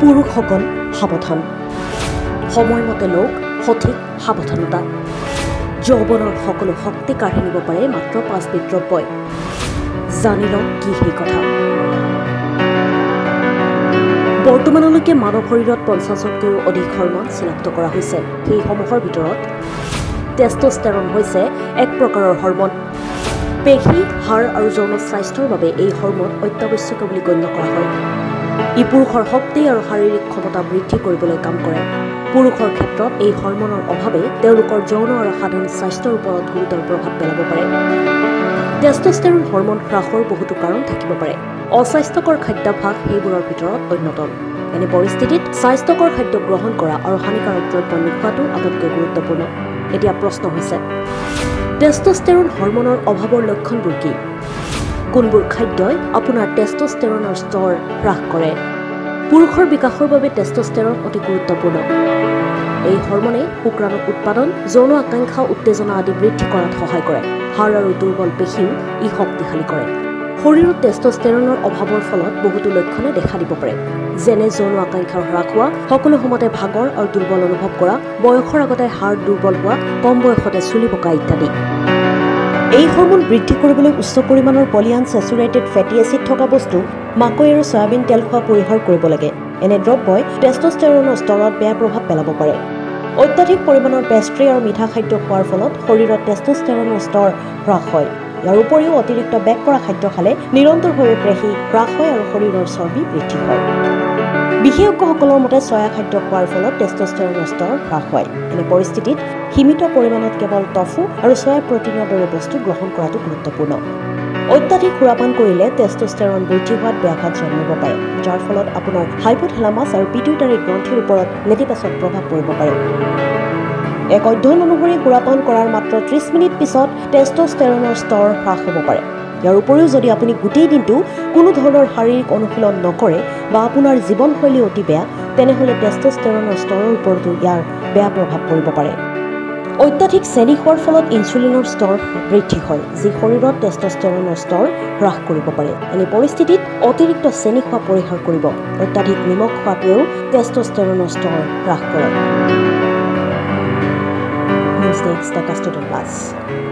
পুৰুষসকল সাৱধান সময়মতে লোক সঠিক সাৱধানতা যৌৱনৰ সকলো শক্তি কাঢ়ি নিব পাৰে মাত্ৰ 5বিধ দ্ৰব্যই জানি লওক কি সেই কথা বৰ্তমানলৈকে মানৱ শৰীৰত 50তকৈও অধিক হৰমন চিনাক্ত কৰা হৈছে সেই সমূহৰ ভিতৰত টেষ্টষ্টেৰন হৈছে এক প্ৰকাৰৰ হৰমন পেশী হাড় আৰু যৌন স্বাস্থ্যৰ বাবে এই হৰমন অত্যাৱশ্যকীয় বুলি গণ্য কৰা হয় ই পুৰুষৰ শক্তি আৰু শাৰীৰিক ক্ষমতা বৃদ্ধি কৰিবলৈ কাম কৰে পুৰুষৰ ক্ষেত্ৰত এই হৰমনৰ অভাৱে তেওঁলোকৰ যৌন আৰু সাধাৰণ স্বাস্থ্যৰ ওপৰত গুৰুতৰ প্ৰভাৱ পেলাব পাৰে টেষ্টষ্টেৰন হৰমন হ্ৰাসৰ বহুতো কাৰণ থাকিব পাৰে অস্বাস্থ্যকৰ খাদ্যাভ্যাস সেইবোৰৰ ভিতৰত অন্যতম এনে পৰিস্থিতিত স্বাস্থ্যকৰ খাদ্য গ্ৰহণ কৰা আৰু হানিকাৰক দ্ৰব্য নোখোৱাটো আটাইতকৈ গুৰুত্বপূৰ্ণ এতিয়া প্ৰশ্ন হৈছে টেষ্টষ্টেৰন হৰমনৰ অভাৱৰ লক্ষণবোৰ কি কোনবোৰ খাদ্যই আপোনাৰ টেষ্টষ্টেৰনৰ স্তৰ হ্ৰাস কৰে পুৰুষৰ বিকাশৰ বাবে টেষ্টষ্টেৰন অতি গুৰুত্বপূৰ্ণ এই হৰমনে শুক্ৰাণু উৎপাদন যৌন আকাংক্ষা উত্তেজনা আদি বৃদ্ধি কৰাত সহায় কৰে হাড় আৰু দুৰ্বল পেশীও ই শক্তিশালী কৰে শৰীৰত টেষ্টষ্টেৰনৰ অভাৱৰ ফলত বহুতো লক্ষণে দেখা দিব পাৰে যেনে যৌন আকাংক্ষাৰ হ্ৰাস হোৱা সকলো সময়তে ভাগৰ আৰু দুৰ্বল অনুভৱ কৰা বয়সৰ আগতে হাড় দুৰ্বল হোৱা কম বয়সতে চুলি পকা ইত্যাদি এই হৰমন বৃদ্ধি কৰিবলৈ উচ্চ পৰিমাণৰ পলিআনচেচুৰেটেড ফেটি এচিড থকা বস্তু মাকৈ আৰু সয়াবিন তেল খোৱা পৰিহাৰ কৰিব লাগে এনে দ্ৰব্যই টেষ্টষ্টেৰনৰ স্তৰত বেয়া প্ৰভাৱ পেলাব পাৰে অত্যাধিক পৰিমাণৰ পেষ্ট্ৰি আৰু মিঠা খাদ্য খোৱাৰ ফলত শৰীৰত টেষ্টষ্টেৰনৰ স্তৰ হ্ৰাস হয় ইয়াৰ উপৰিও অতিৰিক্ত বেক কৰা খাদ্য খালে নিৰন্তৰভাৱে পেশী হ্ৰাস হয় আৰু শৰীৰৰ চৰ্বি বৃদ্ধি হয় বিশেষজ্ঞসকলৰ মতে চয়া খাদ্য খোৱাৰ ফলত টেষ্টষ্টেৰনৰ স্তৰ হ্ৰাস হয় এনে পৰিস্থিতিত সীমিত পৰিমাণত কেৱল টফু আৰু চয়া প্ৰটিনৰ দৰে বস্তু গ্ৰহণ কৰাটো গুৰুত্বপূৰ্ণ অত্যাধিক সুৰাপান কৰিলে টেষ্টষ্টেৰন বৃদ্ধি হোৱাত ব্যাঘাত জন্মিব পাৰে যাৰ ফলত আপোনাৰ হাইপোথেলামাছ আৰু পিটুইটাৰী গ্ৰন্থিৰ ওপৰত নেতিবাচক প্ৰভাৱ পৰিব পাৰে এক অধ্যয়ন অনুসৰি সুৰাপান কৰাৰ মাত্ৰ 30 মিনিট পিছত টেষ্টষ্টেৰনৰ স্তৰ হ্ৰাস হ'ব পাৰে ইয়াৰ উপৰিও যদি আপুনি গোটেই দিনটো কোনো ধৰণৰ শাৰীৰিক অনুশীলন নকৰে বা আপোনাৰ জীৱনশৈলী অতি বেয়া তেনেহ'লে টেষ্টষ্টেৰনৰ স্তৰৰ ওপৰতো ইয়াৰ বেয়া প্ৰভাৱ পৰিব পাৰে অত্যাধিক চেনি খোৱাৰ ফলত ইনচুলিনৰ স্তৰ বৃদ্ধি হয় যি শৰীৰত টেষ্টষ্টেৰনৰ স্তৰ হ্ৰাস কৰিব পাৰে এনে পৰিস্থিতিত অতিৰিক্ত চেনি খোৱা পৰিহাৰ কৰিব অত্যাধিক নিমখ খোৱাটোৱেও টেষ্টষ্টেৰনৰ স্তৰ হ্ৰাস কৰে Next, the Custodian Plus.